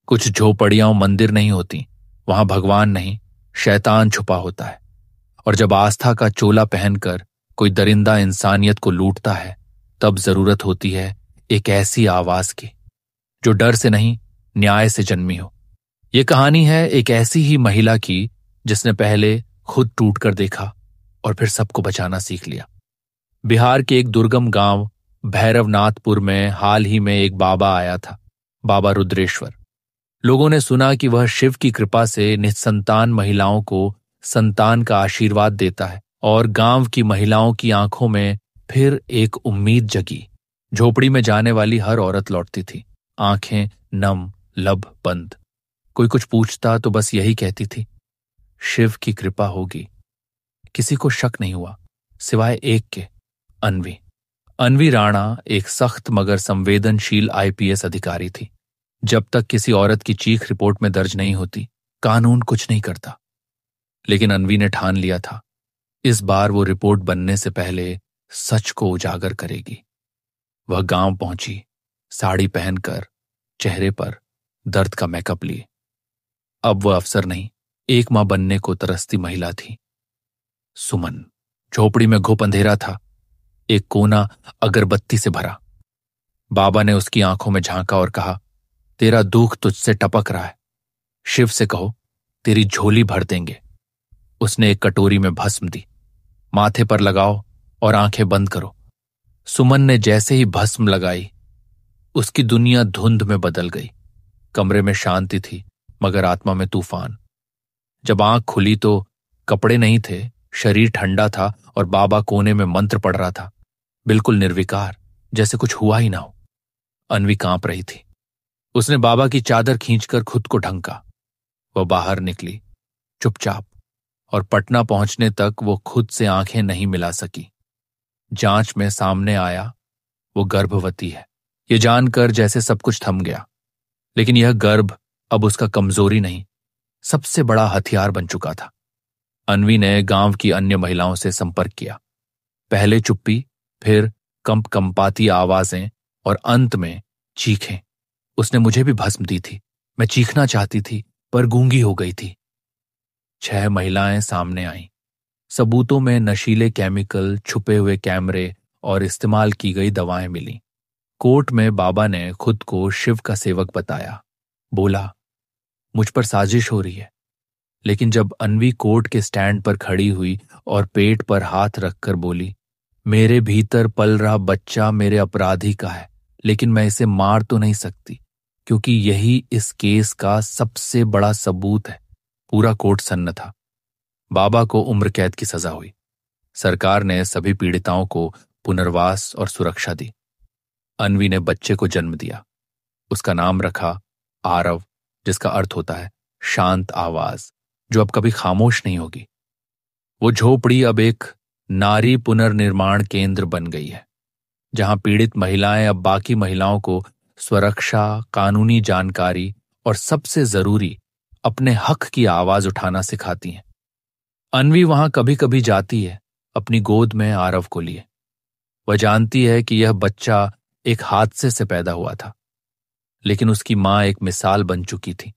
कुछ झोपड़ियां मंदिर नहीं होती, वहां भगवान नहीं, शैतान छुपा होता है। और जब आस्था का चोला पहनकर कोई दरिंदा इंसानियत को लूटता है, तब जरूरत होती है एक ऐसी आवाज की जो डर से नहीं, न्याय से जन्मी हो। ये कहानी है एक ऐसी ही महिला की जिसने पहले खुद टूट कर देखा और फिर सबको बचाना सीख लिया। बिहार के एक दुर्गम गांव भैरवनाथपुर में हाल ही में एक बाबा आया था, बाबा रुद्रेश्वर। लोगों ने सुना कि वह शिव की कृपा से निस्संतान महिलाओं को संतान का आशीर्वाद देता है, और गांव की महिलाओं की आंखों में फिर एक उम्मीद जगी। झोपड़ी में जाने वाली हर औरत लौटती थी, आंखें नम, लब बंद। कोई कुछ पूछता तो बस यही कहती थी, शिव की कृपा होगी। किसी को शक नहीं हुआ सिवाय एक के, अन्वी। अन्वी राणा एक सख्त मगर संवेदनशील आईपीएस अधिकारी थी। जब तक किसी औरत की चीख रिपोर्ट में दर्ज नहीं होती, कानून कुछ नहीं करता। लेकिन अन्वी ने ठान लिया था, इस बार वो रिपोर्ट बनने से पहले सच को उजागर करेगी। वह गांव पहुंची, साड़ी पहनकर, चेहरे पर दर्द का मेकअप लिए। अब वह अफसर नहीं, एक मां बनने को तरसती महिला थी। सुमन। झोपड़ी में घुप अंधेरा था, एक कोना अगरबत्ती से भरा। बाबा ने उसकी आंखों में झांका और कहा, तेरा दुख तुझसे टपक रहा है, शिव से कहो तेरी झोली भर देंगे। उसने एक कटोरी में भस्म दी, माथे पर लगाओ और आंखें बंद करो। सुमन ने जैसे ही भस्म लगाई, उसकी दुनिया धुंध में बदल गई। कमरे में शांति थी मगर आत्मा में तूफान। जब आंख खुली तो कपड़े नहीं थे, शरीर ठंडा था और बाबा कोने में मंत्र पढ़ रहा था, बिल्कुल निर्विकार, जैसे कुछ हुआ ही ना हो। अन्वी कांप रही थी। उसने बाबा की चादर खींचकर खुद को ढंका। वह बाहर निकली चुपचाप, और पटना पहुंचने तक वो खुद से आंखें नहीं मिला सकी। जांच में सामने आया वो गर्भवती है। ये जानकर जैसे सब कुछ थम गया। लेकिन यह गर्भ अब उसका कमजोरी नहीं, सबसे बड़ा हथियार बन चुका था। अन्वी ने गांव की अन्य महिलाओं से संपर्क किया। पहले चुप्पी, फिर कंपकंपाती आवाजें और अंत में चीखें। उसने मुझे भी भस्म दी थी, मैं चीखना चाहती थी पर गूंगी हो गई थी। 6 महिलाएं सामने आईं। सबूतों में नशीले केमिकल, छुपे हुए कैमरे और इस्तेमाल की गई दवाएं मिली। कोर्ट में बाबा ने खुद को शिव का सेवक बताया। बोला, मुझ पर साजिश हो रही है। लेकिन जब अन्वी कोर्ट के स्टैंड पर खड़ी हुई और पेट पर हाथ रखकर बोली, मेरे भीतर पल रहा बच्चा मेरे अपराधी का है, लेकिन मैं इसे मार तो नहीं सकती क्योंकि यही इस केस का सबसे बड़ा सबूत है। पूरा कोर्ट सन्न था। बाबा को उम्र कैद की सजा हुई। सरकार ने सभी पीड़िताओं को पुनर्वास और सुरक्षा दी। अन्वी ने बच्चे को जन्म दिया। उसका नाम रखा आरव, जिसका अर्थ होता है शांत आवाज, जो अब कभी खामोश नहीं होगी। वो झोपड़ी अब एक नारी पुनर्निर्माण केंद्र बन गई है, जहां पीड़ित महिलाएं अब बाकी महिलाओं को सुरक्षा, कानूनी जानकारी और सबसे जरूरी अपने हक की आवाज उठाना सिखाती हैं। अन्वी वहां कभी कभी जाती है, अपनी गोद में आरव को लिए। वह जानती है कि यह बच्चा एक हादसे से पैदा हुआ था, लेकिन उसकी मां एक मिसाल बन चुकी थी।